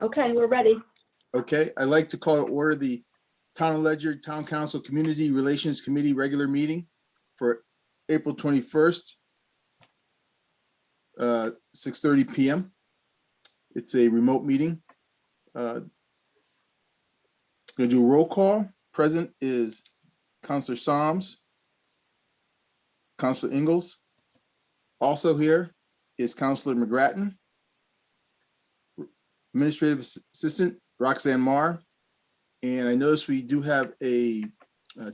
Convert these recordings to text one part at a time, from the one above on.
Okay, we're ready. Okay, I'd like to call to order the Town of Ledyard Town Council Community Relations Committee regular meeting for April 21st, 6:30 p.m. It's a remote meeting. Going to do a roll call. Present is Councilor Psalms, Councilor Ingalls. Also here is Councilor McGrattan, Administrative Assistant Roxanne Marr, and I notice we do have a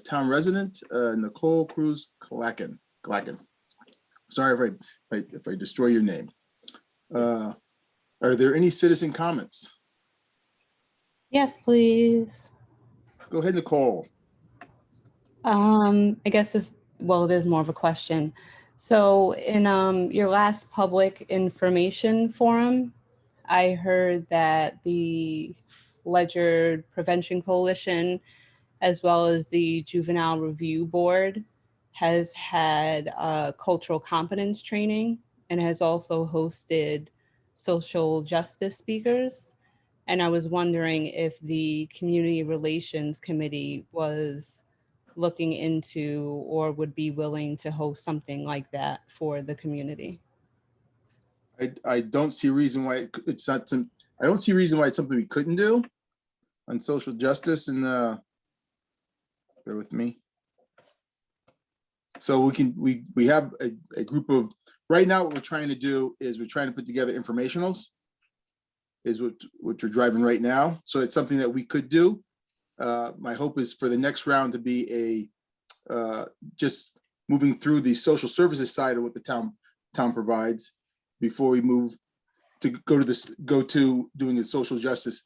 town resident, Nicole Cruz Glacken. Sorry if I destroy your name. Are there any citizen comments? Yes, please. Go ahead, Nicole. I guess there's more of a question. So in your last public information forum, I heard that the Ledyard Prevention Coalition, as well as the Juvenile Review Board, has had cultural competence training and has also hosted social justice speakers. And I was wondering if the Community Relations Committee was looking into or would be willing to host something like that for the community. I don't see a reason why it's not some. I don't see a reason why it's something we couldn't do on social justice. And bear with me. So we have a group of, right now what we're trying to do is we're trying to put together informationals, is what we're driving right now. So it's something that we could do. My hope is for the next round to be just moving through the social services side of what the town provides before we move to go to doing a social justice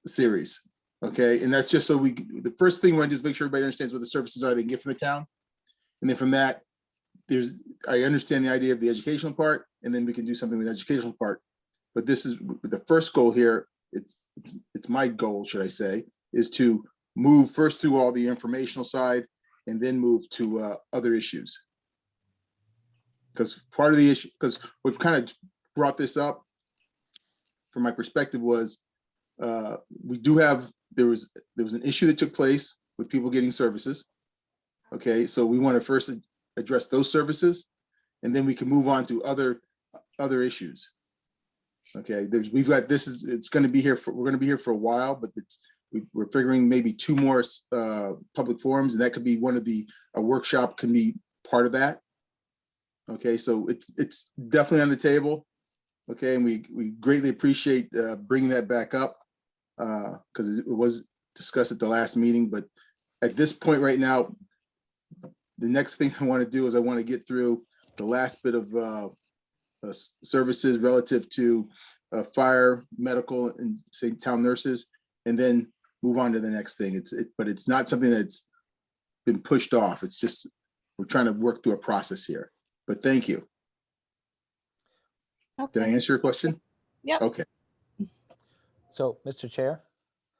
series. Okay, and that's just so the first thing we want to do is make sure everybody understands what the services are they can get from the town. And then from that, I understand the idea of the educational part, and then we can do something with the educational part. But this is the first goal here. It's my goal, should I say, is to move first through all the informational side and then move to other issues. Because part of the issue, because what kind of brought this up from my perspective was we do have, there was an issue that took place with people getting services. Okay, so we want to first address those services, and then we can move on to other issues. Okay, we've got it's going to be here for, we're going to be here for a while, but we're figuring maybe 2 more public forums, and that could be one of a workshop can be part of that. Okay, so it's definitely on the table. Okay, and we greatly appreciate bringing that back up because it was discussed at the last meeting. But at this point right now, the next thing I want to do is I want to get through the last bit of services relative to fire, medical, and say town nurses, and then move on to the next thing. But it's not something that's been pushed off. It's just we're trying to work through a process here. But thank you. Okay. Did I answer your question? Yep. Okay. So, Mr. Chair?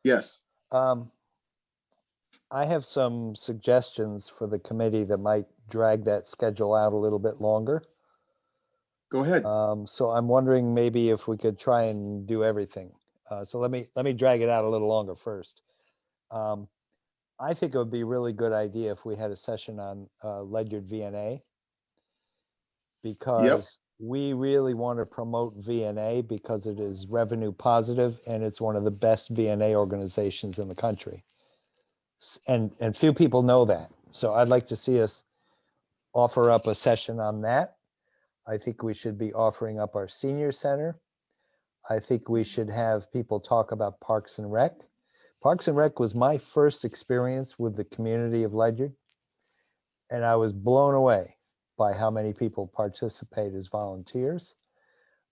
Yes. I have some suggestions for the committee that might drag that schedule out a little bit longer. Go ahead. So I'm wondering maybe if we could try and do everything. So let me drag it out a little longer first. I think it would be a really good idea if we had a session on Ledyard VNA, because we really want to promote VNA because it is revenue positive and it's one of the best VNA organizations in the country. And few people know that. So I'd like to see us offer up a session on that. I think we should be offering up our senior center. I think we should have people talk about Parks and Rec. Parks and Rec was my first experience with the community of Ledyard, and I was blown away by how many people participate as volunteers.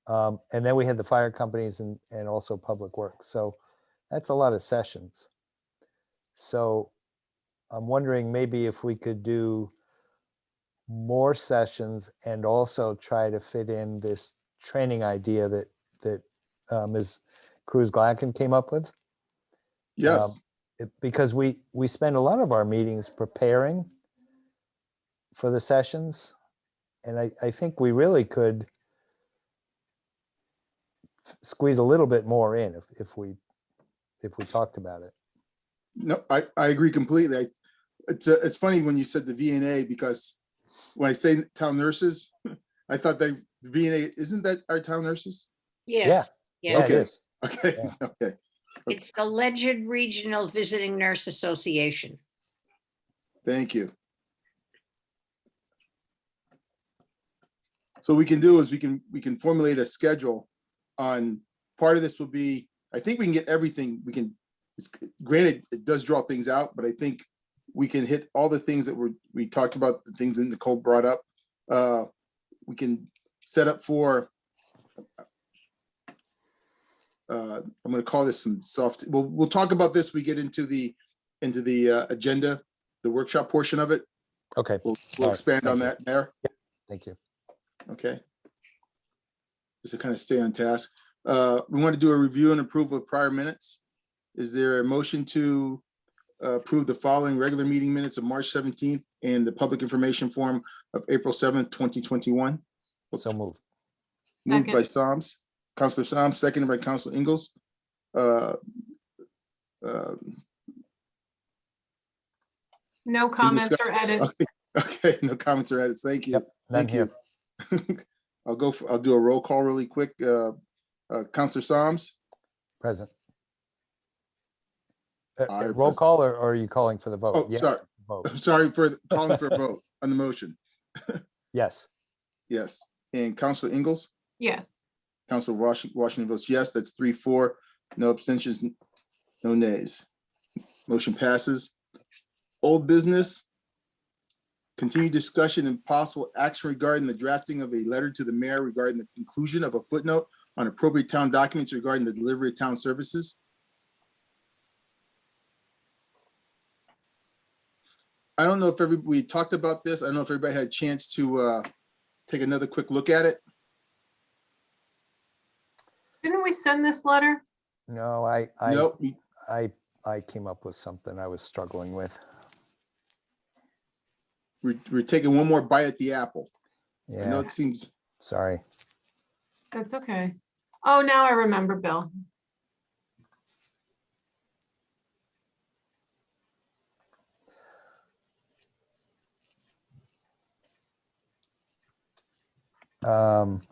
And then we had the fire companies and also public works. So that's a lot of sessions. So I'm wondering maybe if we could do more sessions and also try to fit in this training idea that Ms. Cruz Glacken came up with. Yes. Because we spend a lot of our meetings preparing for the sessions. And I think we really could squeeze a little bit more in if we talked about it. No, I agree completely. It's funny when you said the VNA, because when I say town nurses, I thought that the VNA, isn't that our town nurses? Yes. Yeah, Yeah. Okay. it is. Okay, Yeah. okay. It's the Ledyard Regional Visiting Nurse Association. Thank you. So we can do is we can formulate a schedule on, part of this will be, I think we can get everything, we can, it's granted, it does draw things out, but I think we can hit all the things that we talked about, the things that Nicole brought up. We can set up for, I'm gonna call this some soft, we'll talk about this, we get into the agenda, the workshop portion of it. Okay, We'll All right, expand on thank that there. thank you. Okay. Just to kind of stay on task. We want to do a review and approval of prior minutes. Is there a motion to approve the following regular meeting minutes of March 17th and the public information form of April 7th, 2021? So moved. Moved by Psalms, Counselor Psalms, seconded by Counselor Ingalls. No comments or edits. Okay, no comments or edits. Thank you. Yep, none Thank you. I'll do a roll call really quick. Counselor Psalms, Present. Aye, Roll present. call, or are you calling for the vote? Oh, Yes, sorry. vote. I'm sorry for calling for a vote on the motion. Yes. Yes. And Counselor Ingalls, Yes. Counselor Washington votes yes. That's 3-4. No abstentions, no nays. Motion passes. Old business. Continued discussion and possible action regarding the drafting of a letter to the mayor regarding the inclusion of a footnote on appropriate town documents regarding the delivery of town services. I don't know if we talked about this. I don't know if everybody had a chance to take another quick look at it. Didn't we send this letter? No, Nope. I came up with something I was struggling with. We're taking one more bite at the apple. I know Yeah, it seems, sorry. That's okay. Oh, now I remember, Bill.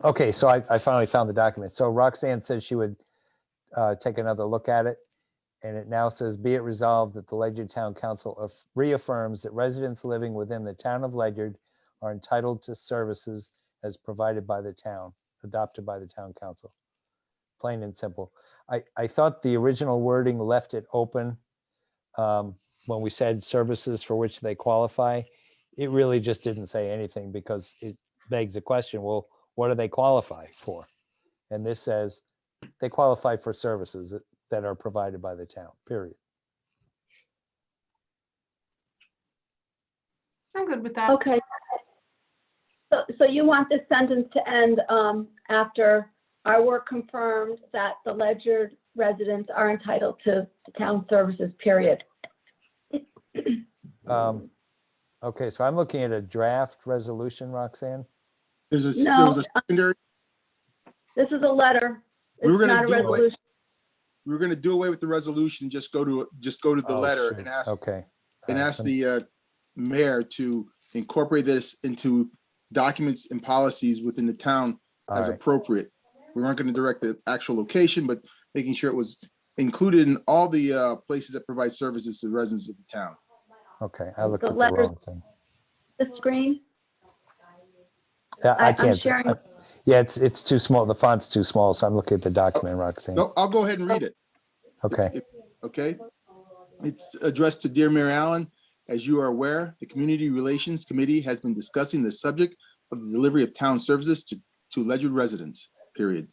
Okay, so I finally found the document. So Roxanne said she would take another look at it. And it now says, be it resolved that the Ledyard Town Council reaffirms that residents living within the town of Ledyard are entitled to services as provided by the town, adopted by the town council. Plain and simple. I thought the original wording left it open when we said services for which they qualify. It really just didn't say anything because it begs the question, well, what do they qualify for? And this says they qualify for services that are provided by the town, period. I'm good with that. Okay. So you want this sentence to end after our work confirmed that the Ledyard residents are entitled to town services, period. Okay, so I'm looking at a draft resolution, Roxanne. there was No. a secondary, This is a letter. We were It's gonna not a do it. resolution. we were going to do away with the resolution, just go to the Oh, letter shoot. and ask Okay. and All right, ask so- the mayor to incorporate this into documents and policies within the town all as right. appropriate. We weren't going to direct the actual location, but making sure it was included in all the places that provide services to the residents of the town. Okay, I looked The at the letter- wrong thing. The screen, Yeah, I I'm can't. sharing- Yeah, it's too small. The font's too small, so I'm looking at the document, Roxanne. No, I'll go ahead and read it. Okay, Okay. It's addressed to Dear Mayor Allen. As you are aware, the Community Relations Committee has been discussing the subject of the delivery of town services to Ledyard residents, period.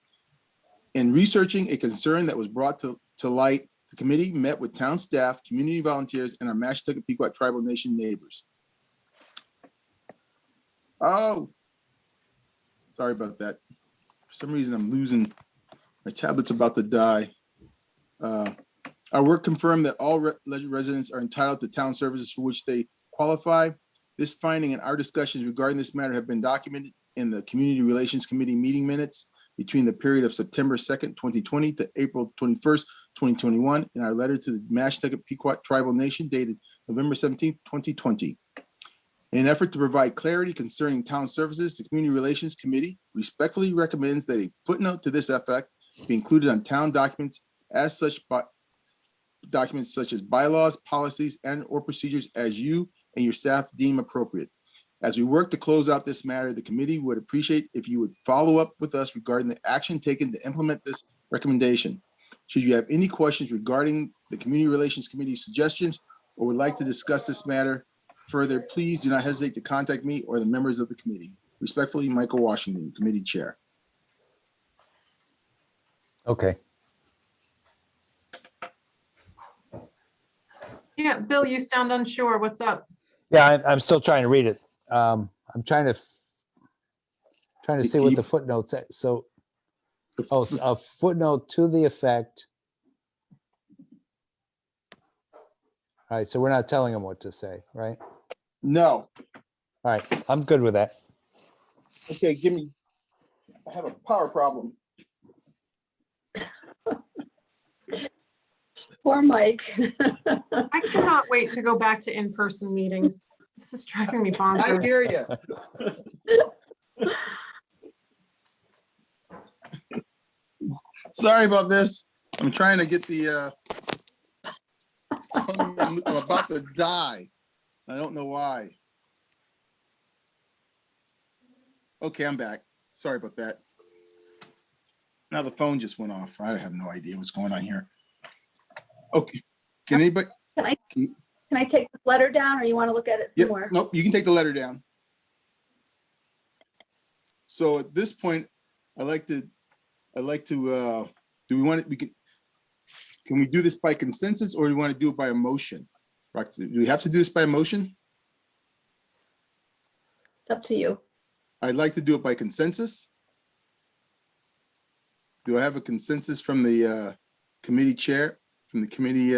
In researching a concern that was brought to light, the committee met with town staff, community volunteers, and our Mashantucket Pequot Tribal Nation neighbors. Oh, sorry about that. For some reason, I'm losing, my tablet's about to die. Our work confirmed that all Ledyard residents are entitled to town services for which they qualify. This finding and our discussions regarding this matter have been documented in the Community Relations Committee meeting minutes between the period of September 2nd, 2020 to April 21st, 2021, in our letter to the Mashantucket Pequot Tribal Nation dated November 17th, 2020. In an effort to provide clarity concerning town services, the Community Relations Committee respectfully recommends that a footnote to this effect be included on town documents as such, documents such as bylaws, policies, and or procedures as you and your staff deem appropriate. As we work to close out this matter, the committee would appreciate if you would follow up with us regarding the action taken to implement this recommendation. Should you have any questions regarding the Community Relations Committee's suggestions or would like to discuss this matter further, please do not hesitate to contact me or the members of the committee. Respectfully, Michael Washington, Committee Chair. Okay. Yeah, Bill, you sound unsure. What's up? Yeah, I'm still trying to read it. I'm trying to see what the footnote says. So, oh, so a footnote to the effect. All right, so we're not telling them what to say, right? No. All right, I'm good with that. Okay, give me, I have a power problem. Poor Mike. I cannot wait to go back to in-person meetings. This is driving me I bonkers. hear you. Sorry about this. I'm trying to get the, it's telling me I'm about to die. I don't know why. Okay, I'm back. Sorry about that. Now the phone just went off. I have no idea what's going on here. Okay, can anybody? Can I take this letter down or you want to look at it Yep, some more? nope, you can take the letter down. So at this point, I'd like to, do we want it, can we do this by consensus or do we want to do it by a motion? Right, do we have to do this by a motion? It's up to you. I'd like to do it by consensus. Do I have a consensus from the committee chair, from the committee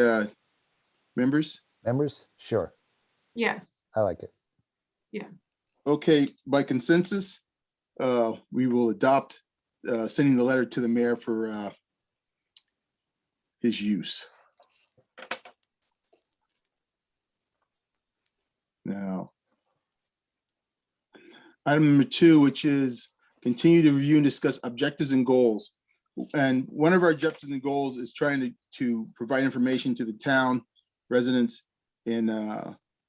members? Members? Sure, Yes. I like it. Okay, by consensus, we will adopt sending the letter to the mayor for his use. Now, item number 2, which is continue to review and discuss objectives and goals. And one of our objectives and goals is trying to provide information to the town residents. And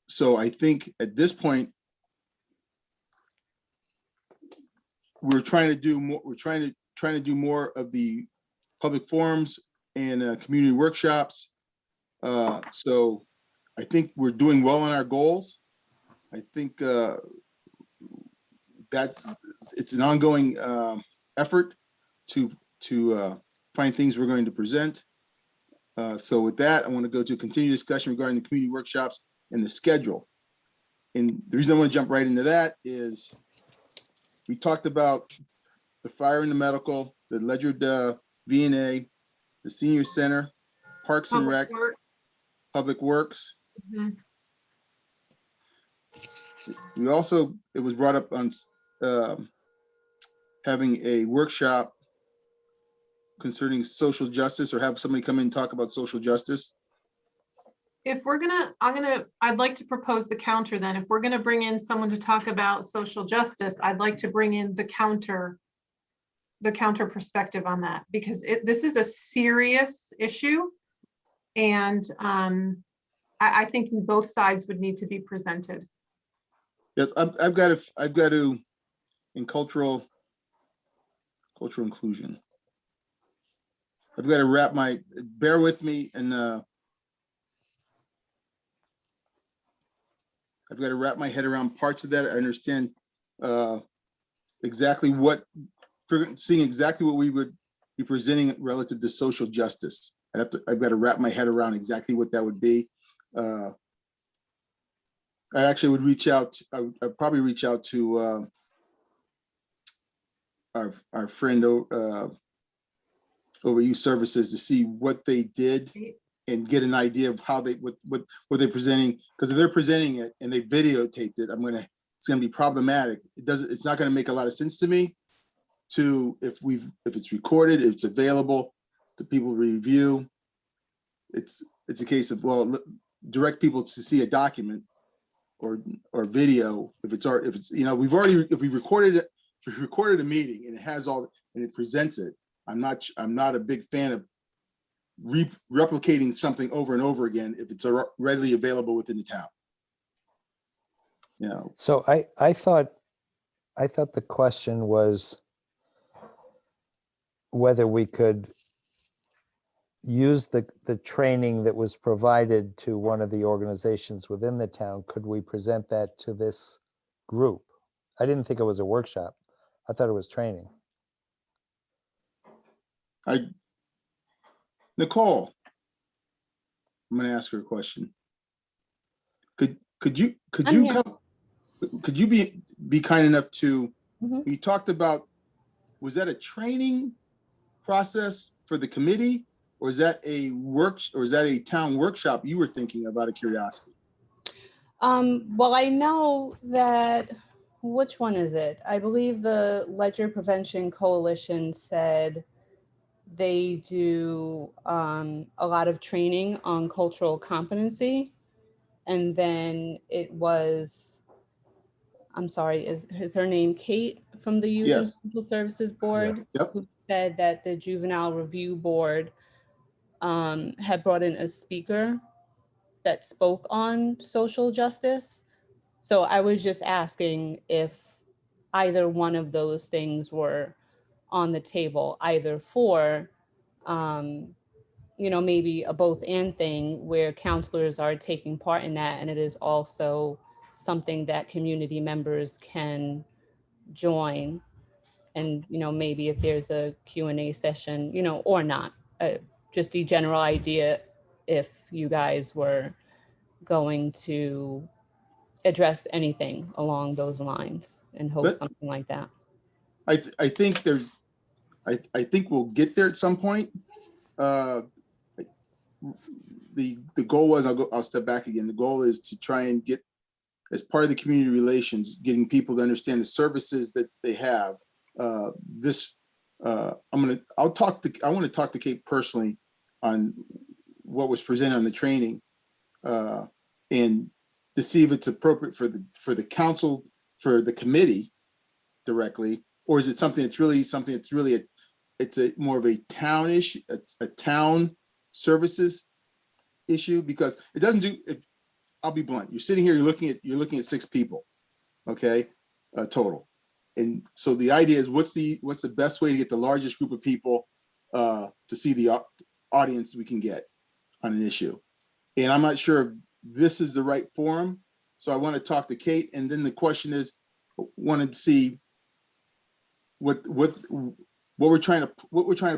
so I think at this point, we're trying to do more, trying to do more of the public forums and community workshops. So I think we're doing well on our goals. I think that it's an ongoing effort to find things we're going to present. So with that, I want to go to continued discussion regarding the community workshops and the schedule. And the reason I want to jump right into that is we talked about the fire and the medical, the Ledyard V&A, the senior center, Parks and Rec, Public Works. Public Works. Mhm. We also, it was brought up on having a workshop concerning social justice, or have somebody come in and talk about social justice. If we're gonna, I'd like to propose the counter then. If we're gonna bring in someone to talk about social justice, I'd like to bring in the counter perspective on that, because this is a serious issue. And I think both sides would need to be presented. Yes, I've got to, in cultural inclusion. I've got to wrap bear with me, and I've got to wrap my head around parts of that. I understand exactly seeing exactly what we would be presenting relative to social justice. I've got to wrap my head around exactly what that would be. I actually would reach out. I'd probably reach out to our friend over Youth Services to see what they did and get an idea of how what they're presenting. Because if they're presenting it and they videotaped it, it's gonna be problematic. It's not gonna make a lot of sense to me. to if it's recorded, if it's available to people to review. It's a case of, well, direct people to see a document or video if it's, you know, if we recorded it, if we recorded a meeting and it has all, and it presents it, I'm not a big fan of replicating something over and over again if it's readily available within the town. You know, So I thought the question was whether we could use the training that was provided to one of the organizations within the town. Could we present that to this group? I didn't think it was a workshop. I thought it was training. Nicole, I'm going to ask her a question. Could you I'm here. come? Could you be kind enough to? Mhm. You talked about, was that a training process for the committee, or is that a town workshop you were thinking about, a curiosity? Well, I know that, which one is it? I believe the Ledger Prevention Coalition said they do a lot of training on cultural competency. And then it was, I'm sorry, is her name Kate from the Youth and Yes. Social Services Board? Yep. Who said that the Juvenile Review Board had brought in a speaker that spoke on social justice. So I was just asking if either one of those things were on the table, either for, you know, maybe a both and thing where counselors are taking part in that. And it is also something that community members can join. And, you know, maybe if there's a Q&A session, you know, or not, just the general idea, if you guys were going to address anything along those lines and host something like that. I think I think we'll get there at some point. The goal was, I'll step back again. The goal is to try and get, as part of the community relations, getting people to understand the services that they have. I want to talk to Kate personally on what was presented on the training, and to see if it's appropriate for the council, for the committee directly, or is it something that's really it's a more of a town issue, a town services issue, because it doesn't do it. I'll be blunt. You're sitting here, you're looking at 6 people, okay, total. And so the idea is, what's the best way to get the largest group of people to see the audience we can get on an issue. And I'm not sure if this is the right forum. So I want to talk to Kate. And then the question is, wanted to see what we're trying to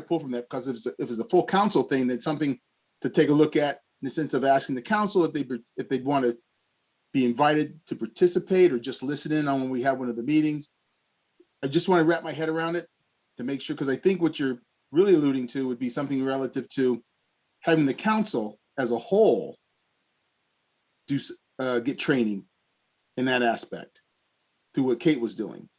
pull from that, because if it's a full council thing, that's something to take a look at, in the sense of asking the council if they'd want to be invited to participate or just listen in on when we have one of the meetings. I just want to wrap my head around it to make sure, because I think what you're really alluding to would be something relative to having the council as a whole get training in that aspect, to what Kate was doing.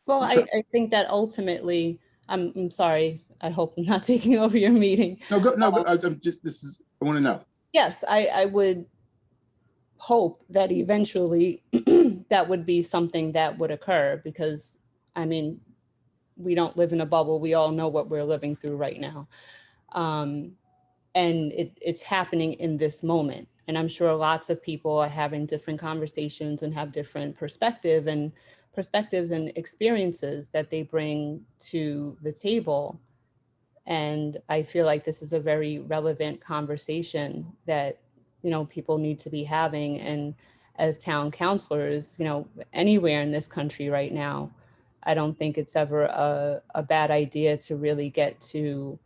Well, I think that ultimately, I'm sorry, I hope I'm not taking over your meeting. No, I'm just, I want to know. Yes, I would hope that eventually that would be something that would occur, because I mean, we don't live in a bubble. We all know what we're living through right now. And it's happening in this moment. And I'm sure lots of people are having different conversations and have different perspectives and experiences that they bring to the table. And I feel like this is a very relevant conversation that, you know, people need to be having. And as town councilors, you know, anywhere in this country right now, I don't think it's ever a bad idea to really get to,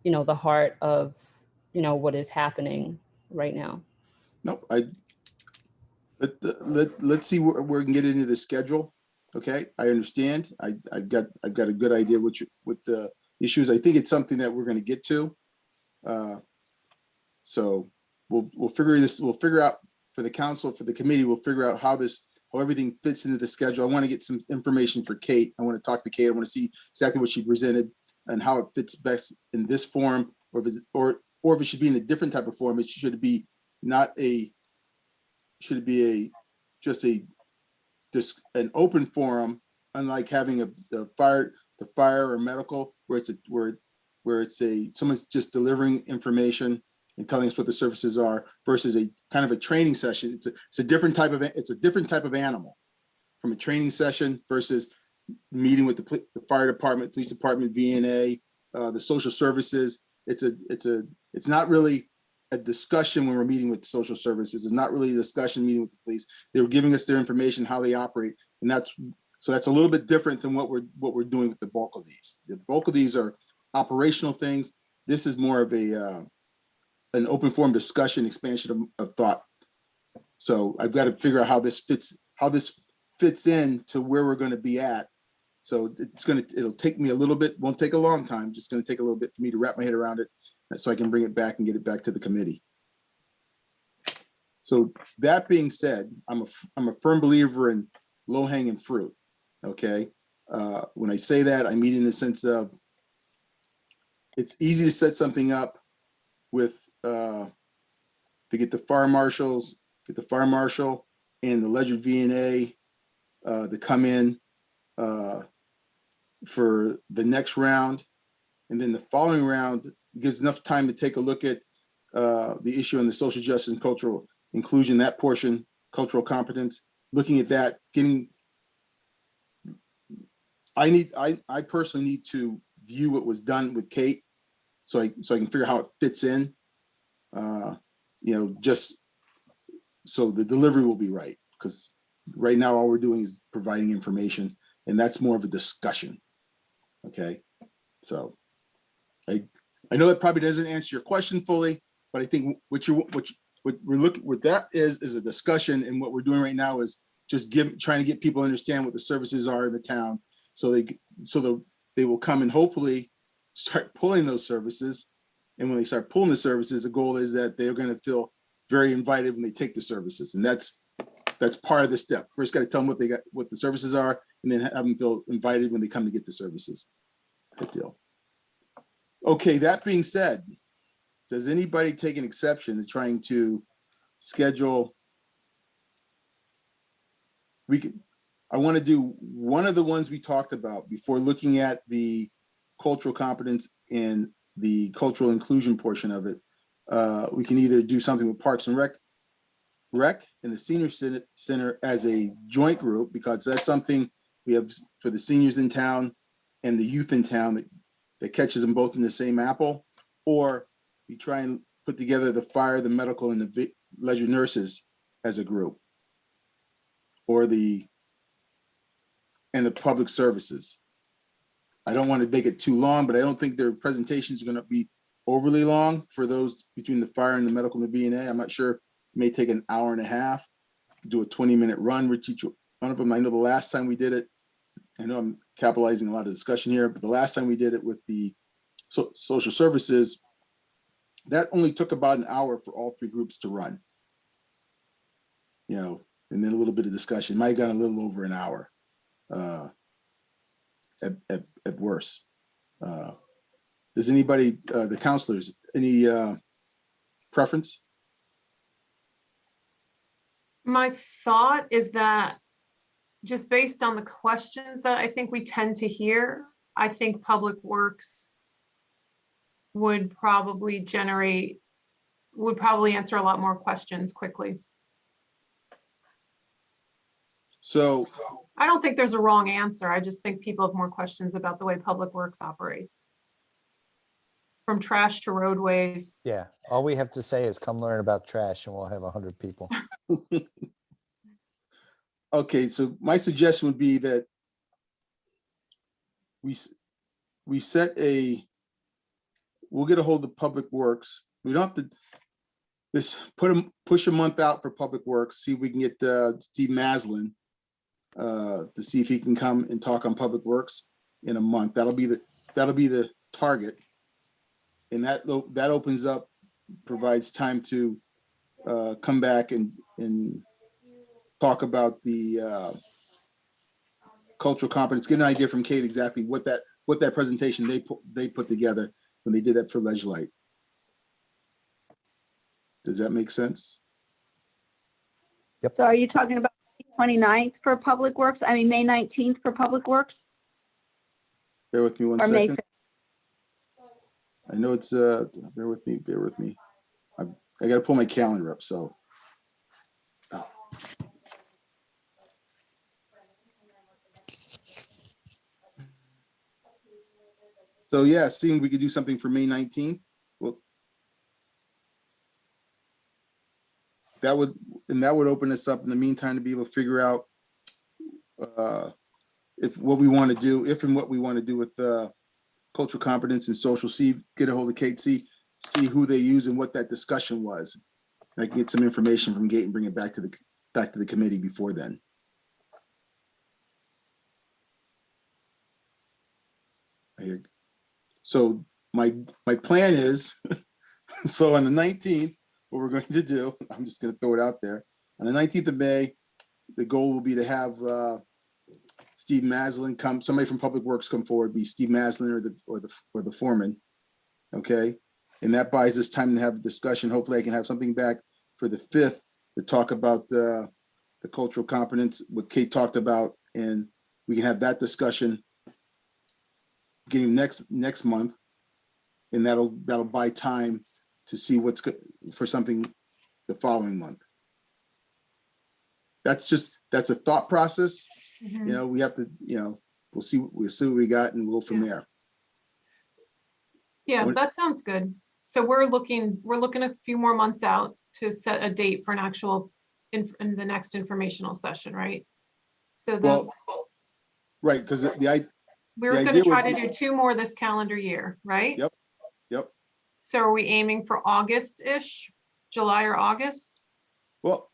you know, the heart of, you know, what is happening right now. No, let's see where we can get into the schedule. Okay, I understand. I've got a good idea what the issues. I think it's something that we're going to get to. So we'll figure out for the council, for the committee, we'll figure out how this how everything fits into the schedule. I want to get some information for Kate. I want to talk to Kate. I want to see exactly what she presented and how it fits best in this form, or if it's, or if it should be in a different type of form. It should be not a, should it be a, just a, just an open forum, unlike having the fire or medical, where it's a, where it's a, someone's just delivering information and telling us what the services are, versus a kind of a training session. It's a different type of, it's a different type of animal from a training session versus meeting with the fire department, police department, VNA, the social services. It's not really a discussion when we're meeting with social services. It's not really a discussion meeting with the police. They were giving us their information, how they operate. And that's a little bit different than what we're doing with the bulk of these. The bulk of these are operational things. This is more of a an open forum discussion, expansion of thought. So I've got to figure out how this fits in to where we're going to be at. So it'll take me a little bit, won't take a long time, just going to take a little bit for me to wrap my head around it so I can bring it back and get it back to the committee. So that being said, I'm a firm believer in low-hanging fruit, okay? When I say that, I mean in the sense of it's easy to set something up with, to get the fire marshal and the Ledger VNA to come in for the next round. And then the following round gives enough time to take a look at the issue on the social justice and cultural inclusion, that portion, cultural competence, looking at that, I personally need to view what was done with Kate so I can figure out how it fits in, just so the delivery will be right. Because right now all we're doing is providing information, and that's more of a discussion. Okay, so I know that probably doesn't answer your question fully, but I think what we're looking, what that is a discussion, and what we're doing right now is just trying to get people to understand what the services are in the town, so they will come and hopefully start pulling those services. And when they start pulling the services, the goal is that they're going to feel very invited when they take the services, and that's part of the step. First, got to tell them what the services are, and then have them feel invited when they come to get the services. Good deal. Okay, that being said, does anybody take an exception to trying to schedule? I want to do one of the ones we talked about before looking at the cultural competence and the cultural inclusion portion of it. We can either do something with Parks and Rec and the Senior Center as a joint group, because that's something we have for the seniors in town and the youth in town that catches them both in the same apple. Or we try and put together the fire, the medical, and the leisure nurses as a group, or the public services. I don't want to make it too long, but I don't think their presentations are going to be overly long for those between the fire and the medical and the VNA. I'm not sure, it may take an hour and a half, do a 20-minute run with each one of them. I know the last time we did it, I know I'm capitalizing a lot of discussion here, but the last time we did it with the social services, that only took about an hour for all three groups to run. And then a little bit of discussion. Might have gone a little over an hour at worst. Does anybody, the counselors, any preference? My thought is that just based on the questions that I think we tend to hear, I think Public Works would probably answer a lot more questions quickly. So I don't think there's a wrong answer. I just think people have more questions about the way Public Works operates. From trash to roadways. Yeah, all we have to say is come learn about trash and we'll have 100 people. okay, so my suggestion would be that we'll get a hold of Public Works. We don't have to push a month out for Public Works, see if we can get Steve Maslin to see if he can come and talk on Public Works in a month. That'll be the target. And that opens up, provides time to come back and talk about the cultural competence, get an idea from Kate exactly what that presentation they put together when they did that for Ledge Light. Does that make sense? So are you talking about May 29th for Public Works? I mean, May 19th for Public Works? Bear with me one Or May second. 5th? I know it's, bear with me. I gotta pull my calendar up, so. Oh. So yeah, seeing we could do something for May 19th. Well, that would open us up in the meantime to be able to figure out if what we want to do, if and what we want to do with cultural competence and social. See, get a hold of Kate, see who they use and what that discussion was. And I can get some information from Kate and bring it back to the committee before then. So my plan is, so on the 19th, what we're going to do, I'm just going to throw it out there. On the 19th of May, the goal will be to have Steve Maslin come, somebody from Public Works come forward, be Steve Maslin or the foreman. Okay. And that buys us time to have a discussion. Hopefully I can have something back for the 5th to talk about the cultural competence, what Kate talked about, and we can have that discussion beginning next month. And that'll buy time to see what's good for something the following month. That's a thought process. Mhm. You know, we have to, we'll see what we got and we'll go from there. Yeah, What- that sounds good. So we're looking a few more months out to set a date for an actual in the next informational session, right? So Well, right, because we were the going to idea try would to be- do 2 more this calendar year, right? Yep. So are we aiming for August-ish, July or August? Well,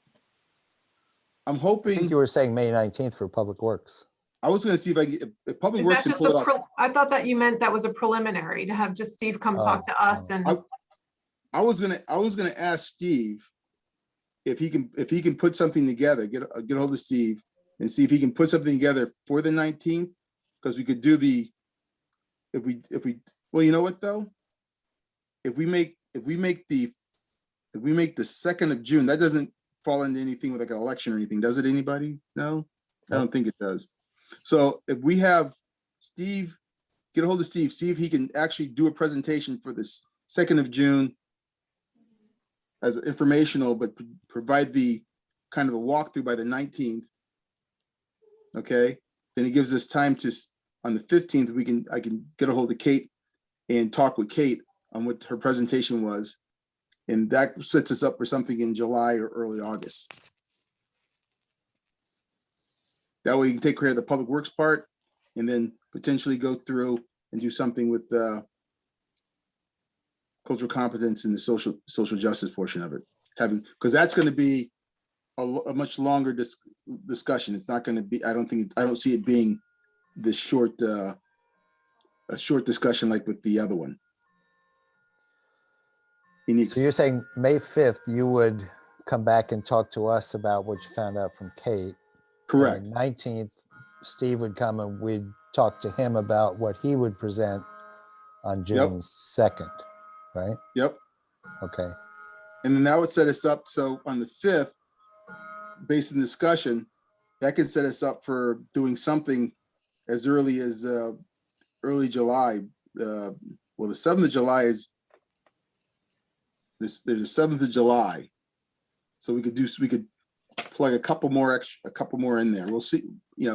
I'm I think hoping, you were saying May 19th for Public Works. I was gonna see if I get, if Public Is Works that can just pull it off. I thought that you meant that was a preliminary to have just Steve come talk to us and, I was gonna ask Steve if he can put something together, get a hold of Steve and see if he can put something together for the 19th, because we could do if we, well, you know what though? If we make the 2nd of June, that doesn't fall into anything with like an election or anything, does it? Anybody? No, I don't think it does. So if we have Steve, get a hold of Steve, see if he can actually do a presentation for this 2nd of June as informational, but provide the kind of a walkthrough by the 19th. Okay, then it gives us time to, on the 15th, I can get a hold of Kate and talk with Kate on what her presentation was. And that sets us up for something in July or early August. That way you can take care of the public works part and then potentially go through and do something with the cultural competence and the social justice portion of it. Because that's going to be a much longer discussion. It's not going to be, I don't see it being this short, a short discussion like with the other one. So you're saying May 5th, you would come back and talk to us about what you found out from Kate. Correct. And 19th, Steve would come and we'd talk to him about what he would present on June 2nd, right? Yep. Okay. And then that would set us up. So on the 5th, based on discussion, that could set us up for doing something as early as early July. Well, the 7th of July is there's the 7th of July. So we could plug a couple more in there. We'll see,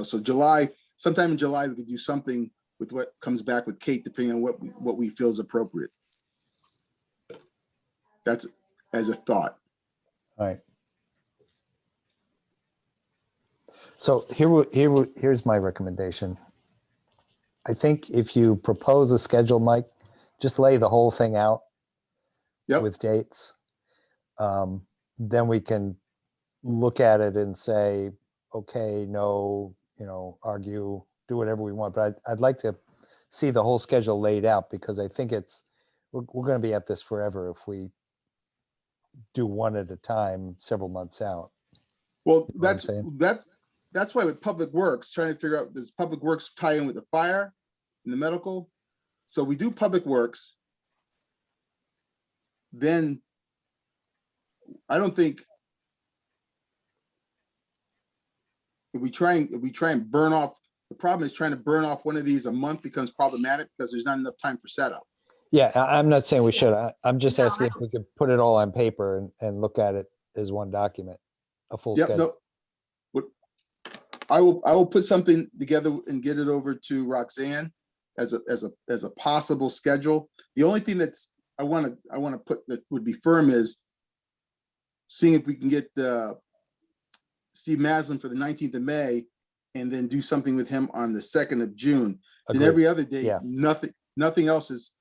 so July, sometime in July, we could do something with what comes back with Kate, depending on what we feel is appropriate. That's as a thought. All right. So here's my recommendation. I think if you propose a schedule, Mike, just lay the whole thing out with dates. Then we can look at it and say, okay, no, argue, do whatever we want. But I'd like to see the whole schedule laid out, because I think we're going to be at this forever if we do one at a time several months out. Well, You know what I'm saying? that's why with Public Works, trying to figure out, does Public Works tie in with the fire and the medical? So we do Public Works. Then I don't think if we try and burn off, the problem is trying to burn off one of these a month becomes problematic because there's not enough time for setup. Yeah, I'm not saying we should. I'm just No, asking if we could put it all on paper and look at it as one document, a full Yep, schedule. no. What I will put something together and get it over to Roxanne as a possible schedule. The only thing that's I want to put that would be firm is seeing if we can get Steve Maslin for the 19th of May and then do something with him on the 2nd of June. Then Agreed. every other day, Yeah. nothing else is,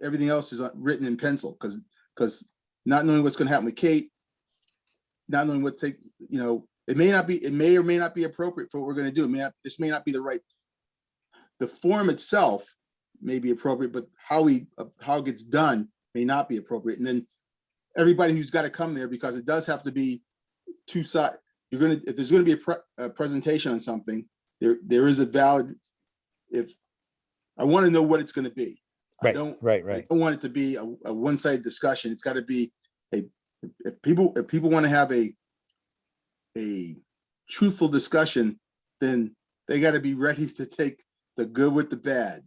everything else is written in pencil because not knowing what's going to happen with Kate, not knowing what take, it may or may not be appropriate for what we're going to do. This may not be the right, the form itself may be appropriate, but how it gets done may not be appropriate. And then everybody who's got to come there, because it does have to be two sides. If there's going to be a presentation on something, there is a valid, if I want to know what it's going to be. Right, I don't want it to be a one-sided discussion. It's got to be if people want to have a truthful discussion, then they got to be ready to take the good with the bad.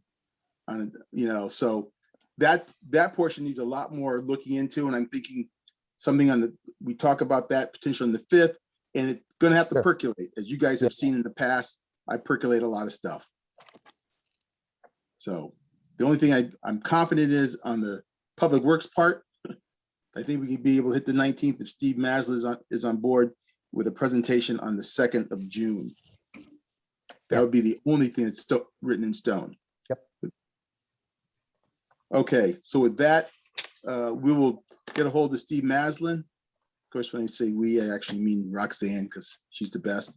So that portion needs a lot more looking into, and I'm thinking something we talk about that potentially on the 5th, and it's going to have to percolate. As you guys have seen in the past, I percolate a lot of stuff. So the only thing I'm confident is on the Public Works part, I think we can be able to hit the 19th if Steve Maslin is on board with a presentation on the 2nd of June. That would be the only thing that's still written in stone. Yep. Okay, so with that, we will get a hold of Steve Maslin. Of course, when I say we, I actually mean Roxanne, because she's the best.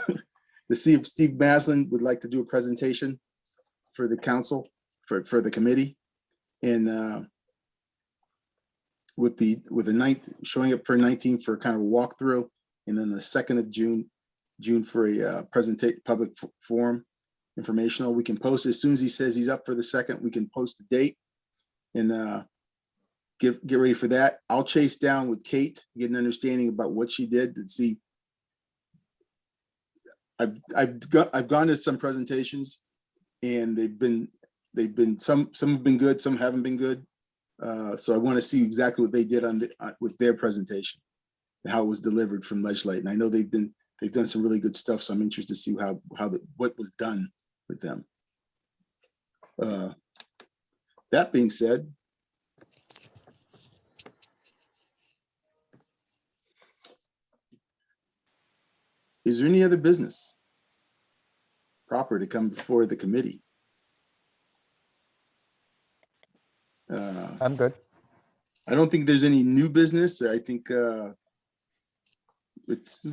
To see if Steve Maslin would like to do a presentation for the council, for the committee. And with the 9th, showing up for 19 for kind of a walkthrough, and then the 2nd of June for a public forum, informational. We can post as soon as he says he's up for the 2nd, we can post the date and get ready for that. I'll chase down with Kate, get an understanding about what she did to see. I've gone to some presentations, and they've been some have been good, some haven't been good. So I want to see exactly what they did with their presentation and how it was delivered from Ledgelight. And I know they've done some really good stuff, so I'm interested to see what was done with them. That being said, is there any other business proper to come before the committee? I'm good. I don't think there's any new business. I think it's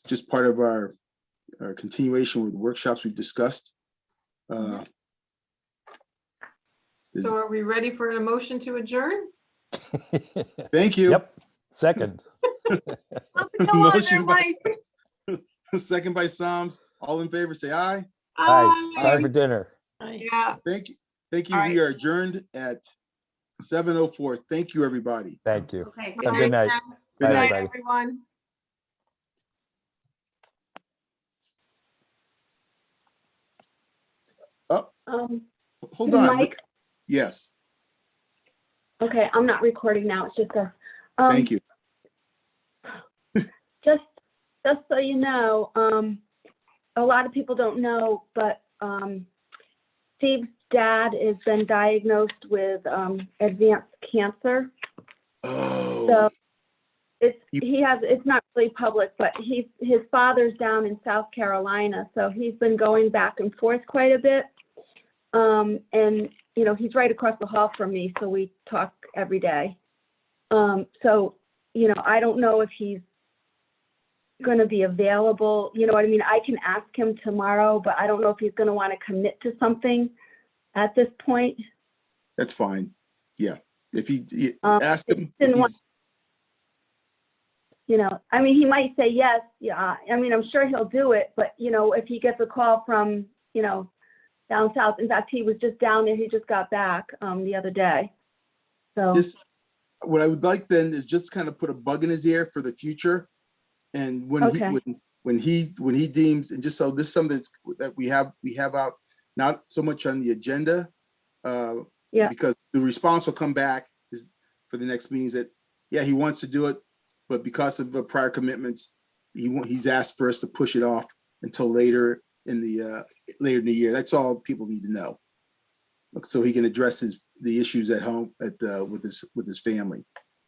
just part of our continuation with the workshops we've discussed. So are we ready for a motion to adjourn? Thank you. Yep. Second. Motion by- Mike. Second by Psalms. All in favor, say aye. Hi. Aye. Time for dinner. Yeah. Thank you. Thank you. All right. We are adjourned at 7:04. Thank you, everybody. Thank you. Okay. Have a good night. Good Bye, night. Good night, everybody. everyone. Hold on. Mike, Yes. okay, I'm not recording now. It's just a. Thank you. Just so you know, a lot of people don't know, but Steve's dad has been diagnosed with advanced cancer. Oh, So it's not really public, but his father's down in South Carolina, so he's been going back and forth quite a bit. And he's right across the hall from me, so we talk every day. So I don't know if he's going to be available. You know what I mean? I can ask him tomorrow, but I don't know if he's going to want to commit to something at this point. that's fine. Yeah. If he ask him, didn't want- I mean, he might say yes. Yeah. I mean, I'm sure he'll do it, but if he gets a call from, down south, in fact, he was just down there. He just got back the other day. So, Just, what I would like then is just kind of put a bug in his ear for the future. And when he, Okay. when he deems, and just so this is something that we have out, not so much on the agenda. Yeah. Because the response will come back is for the next meetings that, yeah, he wants to do it, but because of the prior commitments, he's asked for us to push it off until later in the year. That's all people need to know. So he can address the issues at home with his family.